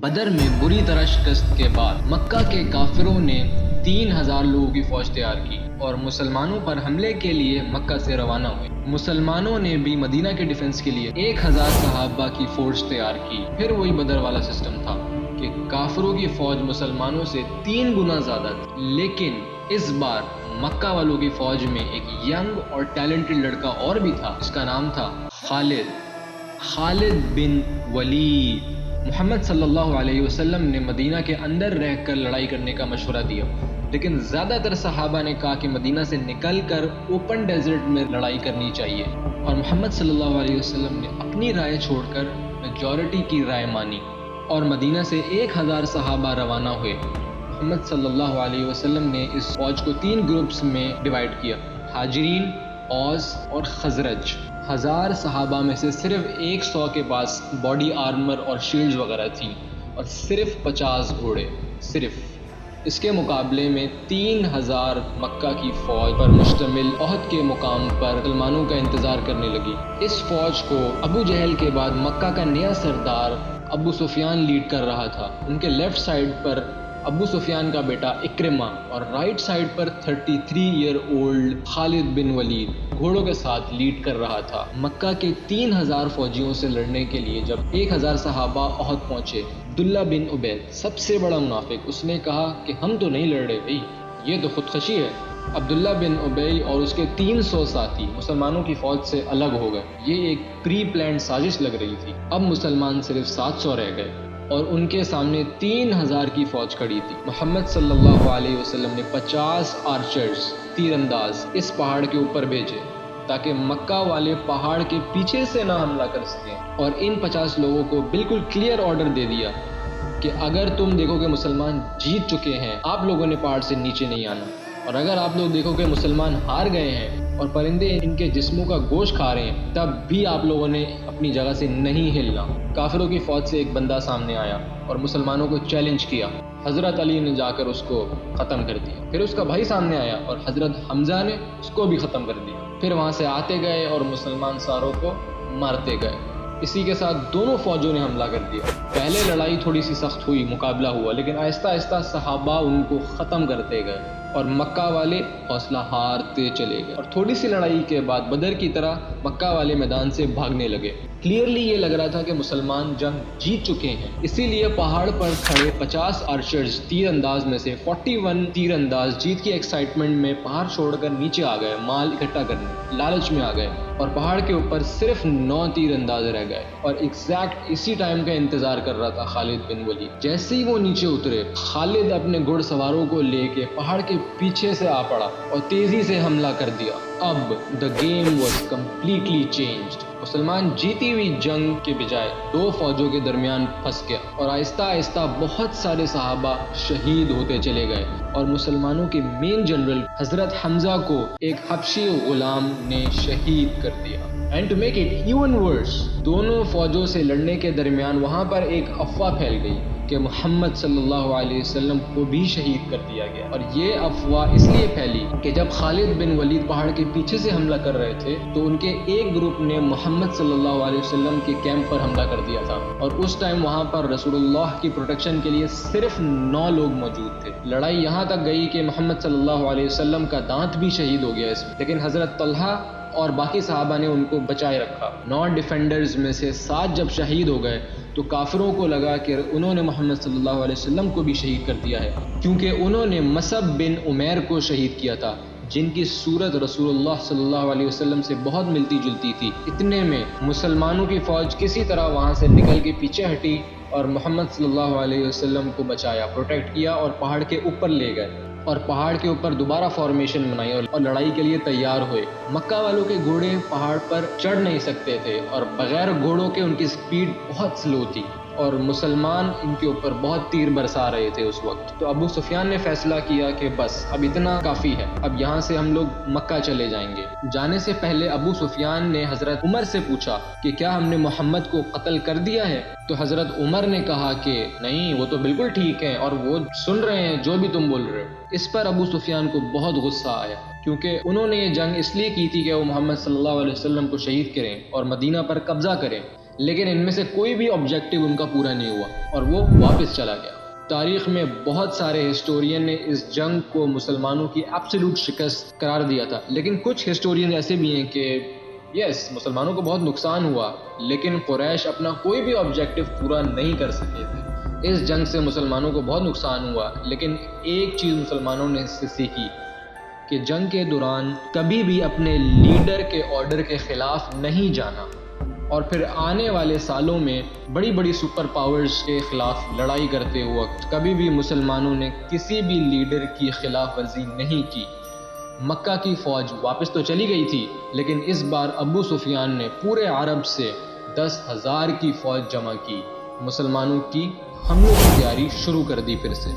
بدر میں بری طرح شکست کے بعد مکہ کے کافروں نے 3000 لوگوں کی فوج تیار کی اور مسلمانوں پر حملے کے لیے مکہ سے روانہ ہوئے۔ مسلمانوں نے بھی مدینہ کے ڈیفنس کے لیے 1000 صحابہ کی فورس تیار کی۔ پھر وہی بدر والا سسٹم تھا کہ کافروں کی فوج مسلمانوں سے 3 گنا زیادہ تھی، لیکن اس بار مکہ والوں کی فوج میں ایک ینگ اور ٹیلنٹڈ لڑکا اور بھی تھا، اس کا نام تھا خالد بن ولید۔ محمد صلی اللہ علیہ وسلم نے مدینہ کے اندر رہ کر لڑائی کرنے کا مشورہ دیا، لیکن زیادہ تر صحابہ نے کہا کہ مدینہ سے نکل کر اوپن ڈیزرٹ میں لڑائی کرنی چاہیے، اور محمد صلی اللہ علیہ وسلم نے اپنی رائے چھوڑ کر میجورٹی کی رائے مانی اور مدینہ سے 1000 صحابہ روانہ ہوئے۔ محمد صلی اللہ علیہ وسلم نے اس فوج کو 3 گروپس میں ڈیوائیڈ کیا: ہاجرین، اوس اور خزرج۔ 1000 صحابہ میں سے صرف 100 کے پاس باڈی آرمر اور شیلڈز وغیرہ تھیں اور صرف 50 گھوڑے۔ اس کے مقابلے میں 3000 مکہ کی فوج پر مشتمل احد کے مقام پر مسلمانوں کا انتظار کرنے لگی۔ اس فوج کو ابو جہل کے بعد مکہ کا نیا سردار ابو سفیان لیڈ کر رہا تھا۔ ان کے لیفٹ سائڈ پر ابو سفیان کا بیٹا اکرمہ اور رائٹ سائڈ پر 33 ایئر اولڈ خالد بن ولید گھوڑوں کے ساتھ لیڈ کر رہا تھا۔ مکہ کے 3000 فوجیوں سے لڑنے کے لیے جب 1000 صحابہ احد پہنچے، عبداللہ بن ابی سب سے بڑا منافق، اس نے کہا کہ ہم تو نہیں لڑ رہے بھائی، یہ تو خودکشی ہے۔ عبداللہ بن ابی اور اس کے 300 ساتھی مسلمانوں کی فوج سے الگ ہو گئے۔ یہ ایک پری پلانڈ سازش لگ رہی تھی۔ اب مسلمان صرف 700 رہ گئے اور ان کے سامنے 3000 کی فوج کھڑی تھی۔ محمد صلی اللہ علیہ وسلم نے 50 آرچرز، تیر انداز، اس پہاڑ کے اوپر بھیجے تاکہ مکہ والے پہاڑ کے پیچھے سے نہ حملہ کر سکیں، اور ان 50 لوگوں کو بالکل کلیئر آرڈر دے دیا کہ اگر تم دیکھو کہ مسلمان جیت چکے ہیں، آپ لوگوں نے پہاڑ سے نیچے نہیں آنا، اور اگر آپ لوگ دیکھو کہ مسلمان ہار گئے ہیں اور پرندے ان کے جسموں کا گوشت کھا رہے ہیں، تب بھی آپ لوگوں نے اپنی جگہ سے نہیں ہلنا۔ کافروں کی فوج سے ایک بندہ سامنے آیا اور مسلمانوں کو چیلنج کیا۔ حضرت علی نے جا کر اس کو ختم کر دیا۔ پھر اس کا بھائی سامنے آیا اور حضرت حمزہ نے اس کو بھی ختم کر دیا۔ پھر وہاں سے آتے گئے اور مسلمان ساروں کو مارتے گئے۔ اسی کے ساتھ دونوں فوجوں نے حملہ کر دیا۔ پہلے لڑائی تھوڑی سی سخت ہوئی، مقابلہ ہوا، لیکن آہستہ آہستہ صحابہ ان کو ختم کرتے گئے اور مکہ والے حوصلہ ہارتے چلے گئے، اور تھوڑی سی لڑائی کے بعد بدر کی طرح مکہ والے میدان سے بھاگنے لگے۔ کلیئرلی یہ لگ رہا تھا کہ مسلمان جنگ جیت چکے ہیں، اسی لیے پہاڑ پر کھڑے 50 آرچرز تیر انداز میں سے 41 تیر انداز جیت کی ایکسائٹمنٹ میں پہاڑ چھوڑ کر نیچے آ گئے، مال اکٹھا کرنے لالچ میں آ گئے، اور پہاڑ کے اوپر صرف 9 تیر انداز رہ گئے، اور ایگزیکٹ اسی ٹائم کا انتظار کر رہا تھا خالد بن ولید۔ جیسے ہی وہ نیچے اترے، خالد اپنے گھڑ سواروں کو لے کے پہاڑ کے پیچھے سے آ پڑا اور تیزی سے حملہ کر دیا۔ اب the game was completely changed۔ مسلمان جیتی ہوئی جنگ کے بجائے 2 فوجوں کے درمیان پھنس گیا، اور آہستہ آہستہ بہت سارے صحابہ شہید ہوتے چلے گئے، اور مسلمانوں کے مین جنرل حضرت حمزہ کو ایک حبشی غلام نے شہید کر دیا۔ And to make it even worse، دونوں فوجوں سے لڑنے کے درمیان وہاں پر ایک افواہ پھیل گئی کہ محمد صلی اللہ علیہ وسلم کو بھی شہید کر دیا گیا، اور یہ افواہ اس لیے پھیلی کہ جب خالد بن ولید پہاڑ کے پیچھے سے حملہ کر رہے تھے تو ان کے ایک گروپ نے محمد صلی اللہ علیہ وسلم کے کیمپ پر حملہ کر دیا تھا، اور اس ٹائم وہاں پر رسول اللہ کی پروٹیکشن کے لیے صرف 9 لوگ موجود تھے۔ لڑائی یہاں تک گئی کہ محمد صلی اللہ علیہ وسلم کا دانت بھی شہید ہو گیا اس میں، لیکن حضرت طلحہ اور باقی صحابہ نے ان کو بچائے رکھا۔ 9 ڈیفینڈرز میں سے 7 جب شہید ہو گئے تو کافروں کو لگا کہ انہوں نے محمد صلی اللہ علیہ وسلم کو بھی شہید کر دیا ہے، کیونکہ انہوں نے مصعب بن عمیر کو شہید کیا تھا، جن کی صورت رسول اللہ صلی اللہ علیہ وسلم سے بہت ملتی جلتی تھی۔ اتنے میں مسلمانوں کی فوج کسی طرح وہاں سے نکل کے پیچھے ہٹی اور محمد صلی اللہ علیہ وسلم کو بچایا، پروٹیکٹ کیا، اور پہاڑ کے اوپر لے گئے، اور پہاڑ کے اوپر دوبارہ فارمیشن بنائی اور لڑائی کے لیے تیار ہوئے۔ مکہ والوں کے گھوڑے پہاڑ پر چڑھ نہیں سکتے تھے، اور بغیر گھوڑوں کے ان کی سپیڈ بہت سلو تھی، اور مسلمان ان کے اوپر بہت تیر برسا رہے تھے اس وقت۔ تو ابو سفیان نے فیصلہ کیا کہ بس اب اتنا کافی ہے، اب یہاں سے ہم لوگ مکہ چلے جائیں گے۔ جانے سے پہلے ابو سفیان نے حضرت عمر سے پوچھا کہ کیا ہم نے محمد کو قتل کر دیا ہے؟ تو حضرت عمر نے کہا کہ نہیں، وہ تو بالکل ٹھیک ہیں اور وہ سن رہے ہیں جو بھی تم بول رہے ہو۔ اس پر ابو سفیان کو بہت غصہ آیا، کیونکہ انہوں نے یہ جنگ اس لیے کی تھی کہ وہ محمد صلی اللہ علیہ وسلم کو شہید کریں اور مدینہ پر قبضہ کریں، لیکن ان میں سے کوئی بھی آبجیکٹیو ان کا پورا نہیں ہوا اور وہ واپس چلا گیا۔ تاریخ میں بہت سارے ہسٹورین نے اس جنگ کو مسلمانوں کی ایبسلیوٹ شکست قرار دیا تھا، لیکن کچھ ہسٹورین ایسے بھی ہیں کہ مسلمانوں کو بہت نقصان ہوا، لیکن قریش اپنا کوئی بھی آبجیکٹیو پورا نہیں کر سکے تھے۔ اس جنگ سے مسلمانوں کو بہت نقصان ہوا، لیکن ایک چیز مسلمانوں نے اس سے سیکھی کہ جنگ کے دوران کبھی بھی اپنے لیڈر کے آرڈر کے خلاف نہیں جانا، اور پھر آنے والے سالوں میں بڑی بڑی سپر پاورز کے خلاف لڑائی کرتے وقت کبھی بھی مسلمانوں نے کسی بھی لیڈر کی خلاف ورزی نہیں کی۔ مکہ کی فوج واپس تو چلی گئی تھی، لیکن اس بار ابو سفیان نے پورے عرب سے 10,000 کی فوج جمع کی، مسلمانوں کی حملوں کی تیاری شروع کر دی پھر سے۔